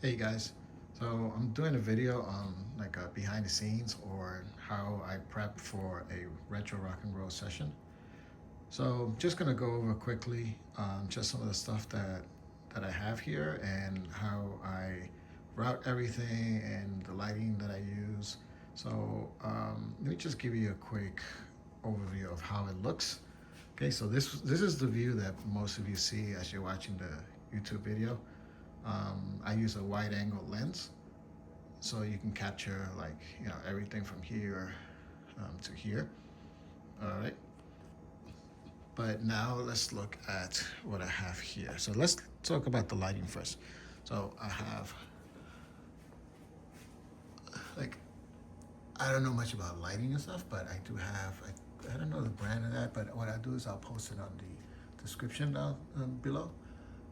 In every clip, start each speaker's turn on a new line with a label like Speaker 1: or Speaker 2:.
Speaker 1: Hey guys, so I'm doing a video on like a behind the scenes or how I prep for a retro rock and roll session. So I'm just gonna go over quickly just some of the stuff that I have here and how I route everything and the lighting that I use. So let me just give you a quick overview of how it looks. Okay, so this is the view that most of you see as you're watching the YouTube video. I use a wide angle lens, so you can capture everything from here to here. All right. But now let's look at what I have here. So let's talk about the lighting first. So I have I don't know much about lighting and stuff, but I do have, I don't know the brand of that, but what I do is I'll post it on the description down below.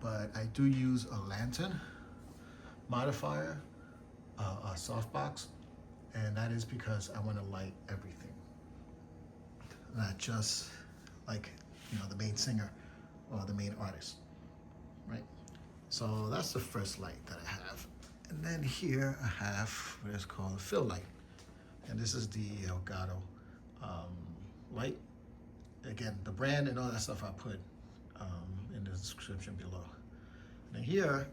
Speaker 1: But I do use a lantern modifier, a softbox, and that is because I want to light everything, not just the main singer or the main artist, right? So that's the first light that I have. And then here I have what is called a fill light, and this is the Elgato light. Again, the brand and all that stuff I put in the description below. And here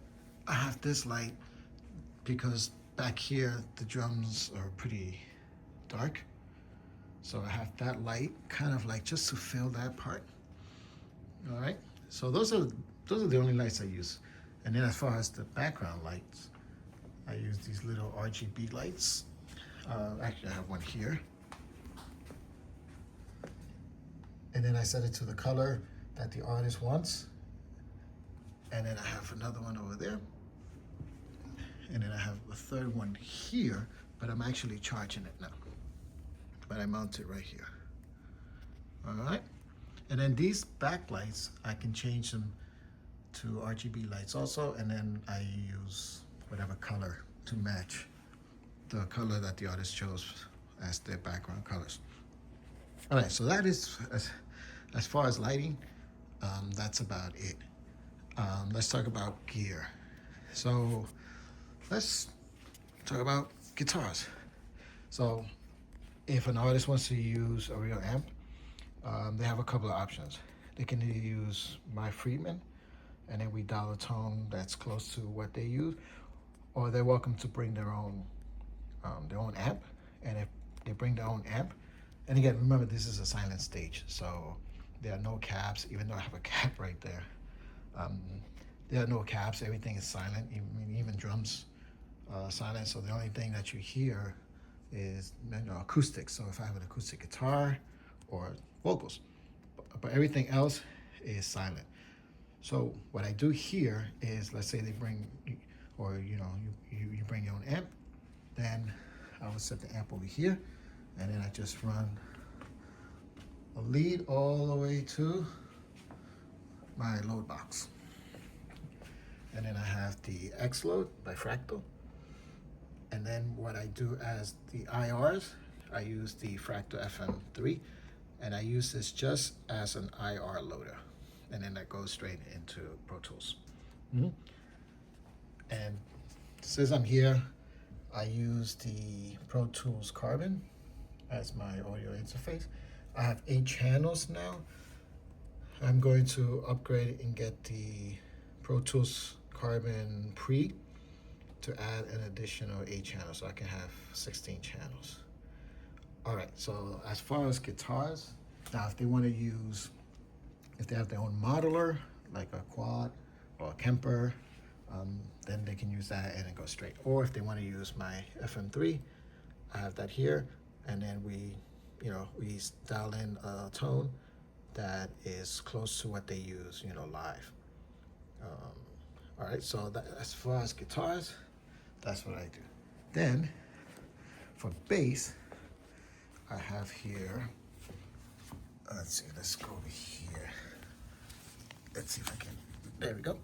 Speaker 1: I have this light because back here the drums are pretty dark, so I have that light kind of like just to fill that part. All right, so those are the only lights I use. And then as far as the background lights, I use these little RGB lights. Actually, I have one here, and then I set it to the color that the artist wants. And then I have another one over there. And then I have a third one here, but I'm actually charging it now. But I mount it right here. All right. And then these backlights, I can change them to RGB lights also. And then I use whatever color to match the color that the artist chose as their background colors. All right, so that is, as far as lighting, that's about it. Let's talk about gear. So let's talk about guitars. So if an artist wants to use a real amp, they have a couple of options. They can either use my Friedman, and then we dial a tone that's close to what they use, or they're welcome to bring their own amp. And if they bring their own amp, and again, remember this is a silent stage, so there are no cabs, even though I have a cab right there. There are no cabs, everything is silent, even drums silent, so the only thing that you hear is acoustics. So if I have an acoustic guitar or vocals, but everything else is silent. So what I do here is, let's say they bring, or you bring your own amp, then I would set the amp over here, and then I just run a lead all the way to my load box. And then I have the X load by Fractal. And then what I do as the IRs, I use the Fractal FM3, and I use this just as an IR loader. And then that goes straight into Pro Tools. And since I'm here, I use the Pro Tools Carbon as my audio interface. I have 8 channels now. I'm going to upgrade it and get the Pro Tools Carbon Pre to add an additional 8 channels, so I can have 16 channels. All right, so as far as guitars, now if they want to use, if they have their own modeler, like a quad or a Kemper, then they can use that and it goes straight. Or if they want to use my FM3, I have that here, and then we dial in a tone that is close to what they use, live. All right, so that, as far as guitars, that's what I do. Then for bass, I have here, let's see, let's go over here. Let's see if I can, there we go.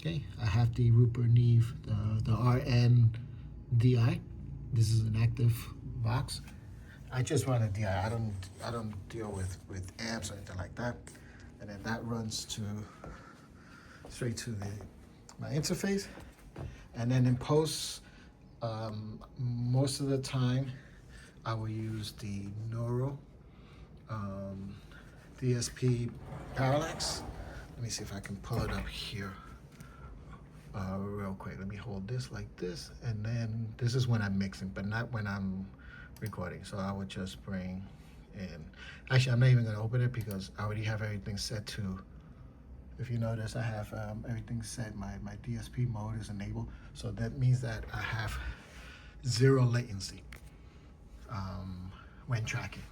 Speaker 1: Okay, I have the Rupert Neve, the RNDI. This is an active box. I just run a DI. I don't deal with amps or anything like that. And then that runs straight to my interface. And then in post, most of the time, I will use the NEEWER DSP Parallax. Let me see if I can pull it up here real quick. Let me hold this like this, and then this is when I'm mixing, but not when I'm recording. So I would just bring in, actually I'm not even gonna open it because I already have everything set to, if you notice, I have everything set. My DSP mode is enabled, so that means that I have 0 latency when tracking.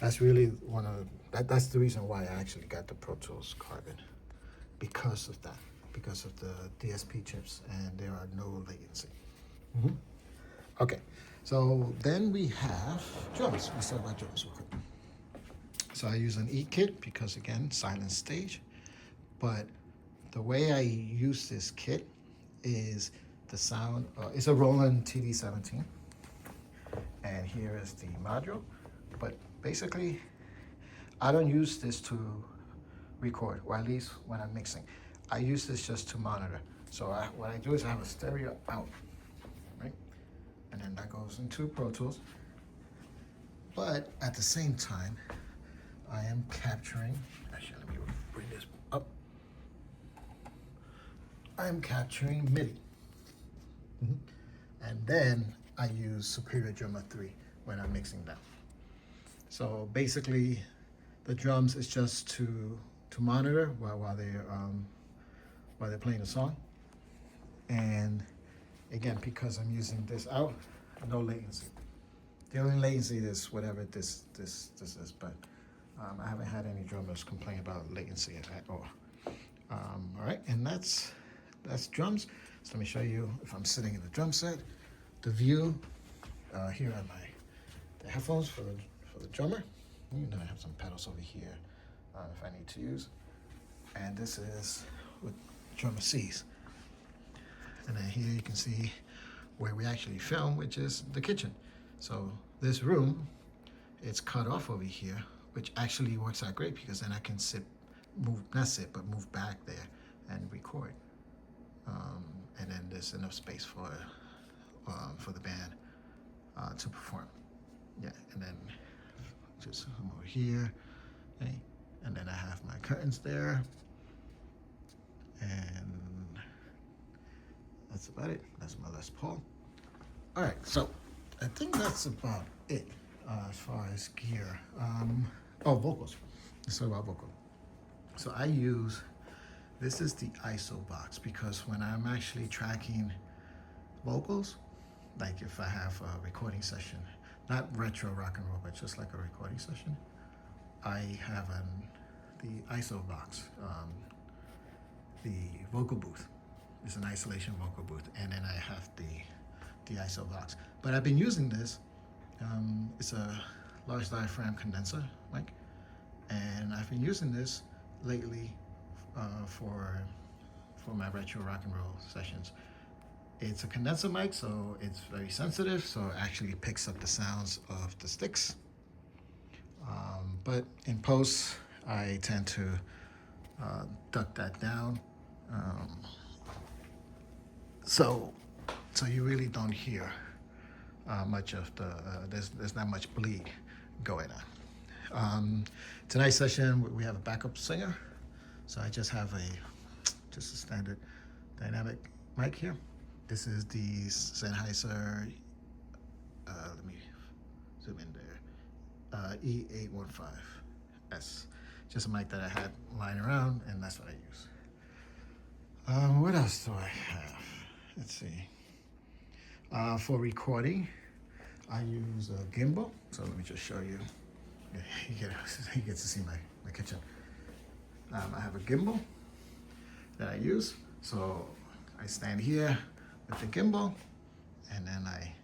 Speaker 1: That's really one of that's the reason why I actually got the Pro Tools Carbon, because of that, because of the DSP chips, and there are no latency. Okay, so then we have drums. Let's talk about drums real quick. So I use an E kit because, again, silent stage. But the way I use this kit is the sound. It's a Roland TD17, and here is the module. But basically, I don't use this to record, or at least when I'm mixing. I use this just to monitor. So what I do is I have a stereo out, right? And then that goes into Pro Tools. But at the same time, I am capturing, actually let me bring this up. I'm capturing MIDI. And then I use Superior Drummer 3 when I'm mixing them. So basically, the drums is just to monitor while they're playing the song. And again, because I'm using this out, no latency. The only latency is whatever this is, but I haven't had any drummers complain about latency at all. All right, and that's drums. So let me show you, if I'm sitting in the drum set, the view. Here are the headphones for the drummer. And then I have some pedals over here if I need to use. And this is what drummer sees. And then here you can see where we actually film, which is the kitchen. So this room, it's cut off over here, which actually works out great because then I can move back there and record. And then there's enough space for the band to perform. Yeah, and then just come over here, okay? And then I have my curtains there, and that's about it. That's my Les Paul. All right, so I think that's about it as far as gear. Vocals. Let's talk about vocal. So I use, this is the ISO box, because when I'm actually tracking vocals, like if I have a recording session, not retro rock and roll, but just like a recording session, I have the ISO box, the vocal booth. It's an isolation vocal booth, and then I have the ISO box. But I've been using this. It's a large diaphragm condenser mic, and I've been using this lately for my retro rock and roll sessions. It's a condenser mic, so it's very sensitive, so it actually picks up the sounds of the sticks. But in post, I tend to duck that down. So you really don't hear much of the, there's not much bleed going on. Tonight's session, we have a backup singer. So I just have a standard dynamic mic here. This is the Sennheiser, let me zoom in there, E815S. Just a mic that I had lying around, and that's what I use. What else do I have? Let's see. For recording, I use a gimbal. So let me just show you. You get to see my kitchen. I have a gimbal that I use. So I stand here with the gimbal, and then I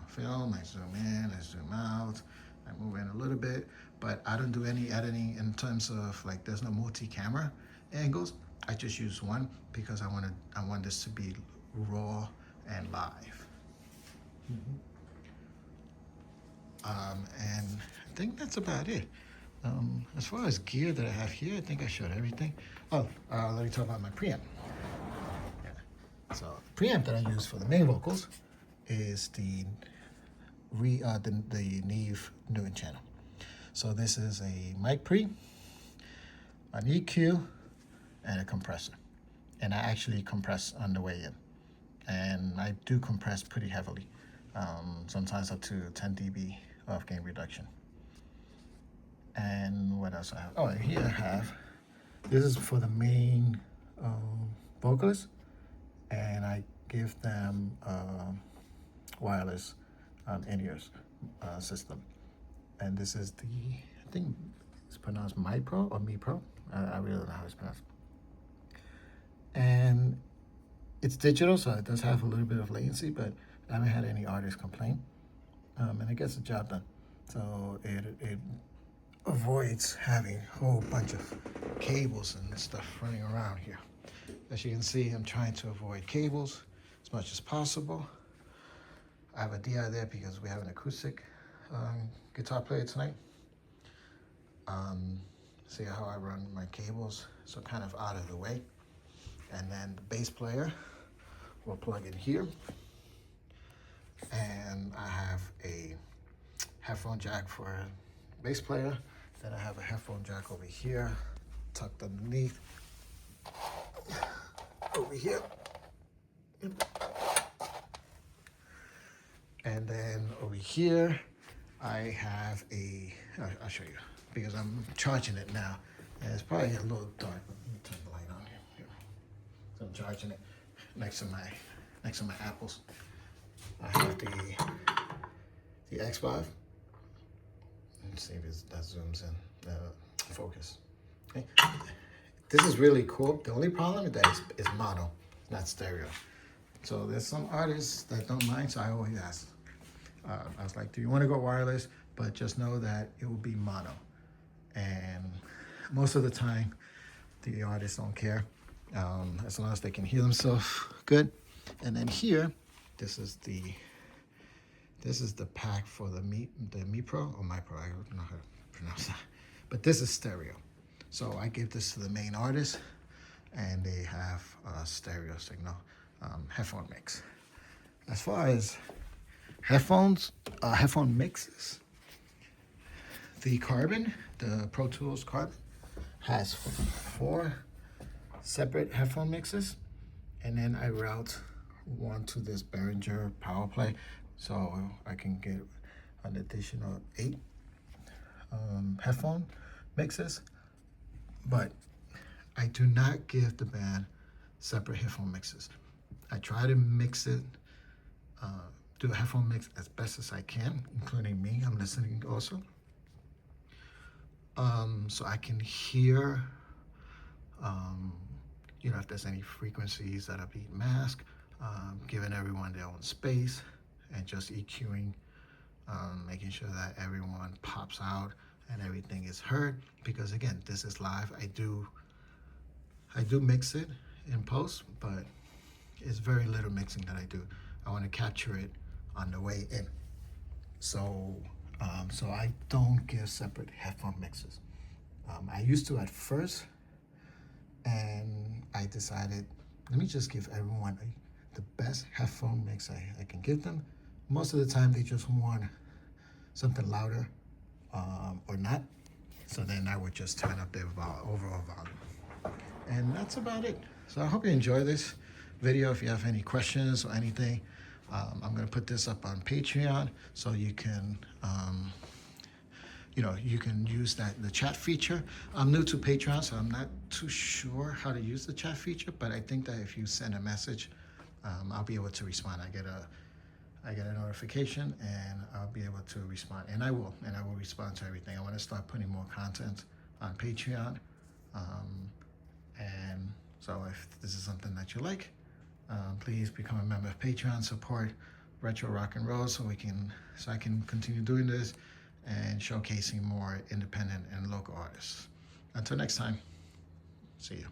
Speaker 1: film, I zoom in, I zoom out, I move in a little bit, but I don't do any editing in terms of, like, there's no multi-camera angles. I just use one because I want this to be raw and live. And I think that's about it. As far as gear that I have here, I think I showed everything. Let me talk about my preamp. Yeah. So the preamp that I use for the main vocals is the Neve Newton Channel. So this is a mic pre, an EQ, and a compressor. And I actually compress on the way in. And I do compress pretty heavily, sometimes up to 10 dB of gain reduction. And what else I have? Oh, and here I have, this is for the main vocalist, and I give them wireless in-ears system. And this is the, I think it's pronounced Mi Pro or Mi Pro. I really don't know how it's pronounced. And it's digital, so it does have a little bit of latency, but I haven't had any artists complain. And it gets the job done. So it avoids having a whole bunch of cables and stuff running around here. As you can see, I'm trying to avoid cables as much as possible. I have a DI there because we have an acoustic guitar player tonight. See how I run my cables, so kind of out of the way. And then the bass player will plug in here. And I have a headphone jack for a bass player. Then I have a headphone jack over here, tucked underneath. Over here. And then over here, I have a, I'll show you, because I'm charging it now. And it's probably a little dark. Let me turn the light on here. So I'm charging it next to my apples. I have the X5. Let's see if that zooms in, focus. Okay. This is really cool. The only problem with that is mono, not stereo. So there's some artists that don't mind, so I always ask. I was like, do you want to go wireless? But just know that it will be mono. And most of the time, the artists don't care, as long as they can hear themselves good. And then here, this is the pack for the Mi Pro or Mi Pro. I don't know how to pronounce that. But this is stereo. So I give this to the main artist, and they have a stereo signal headphone mix. As far as headphones, headphone mixes, the Carbon, the Pro Tools Carbon, has 4 separate headphone mixes, and then I route one to this Behringer Power Play, so I can get an additional 8 headphone mixes. But I do not give the band separate headphone mixes. I try to mix it, do a headphone mix as best as I can, including me. I'm listening also. So I can hear, you know, if there's any frequencies that are being masked, giving everyone their own space, and just EQing, making sure that everyone pops out and everything is heard. Because again, this is live. I do mix it in post, but it's very little mixing that I do. I want to capture it on the way in. So so I don't give separate headphone mixes. I used to at first, and I decided, let me just give everyone the best headphone mix I can give them. Most of the time they just want something louder or not. So then I would just turn up their overall volume. And that's about it. So I hope you enjoy this video. If you have any questions or anything, I'm gonna put this up on Patreon, so you can, you know, you can use the chat feature. I'm new to Patreon, so I'm not too sure how to use the chat feature, but I think that if you send a message, I'll be able to respond. I get a notification, and I'll be able to respond, and I will respond to everything. I want to start putting more content on Patreon, and so if this is something that you like, please become a member of Patreon, support Retro Rock and Roll, so I can continue doing this and showcasing more independent and local artists. Until next time, see you.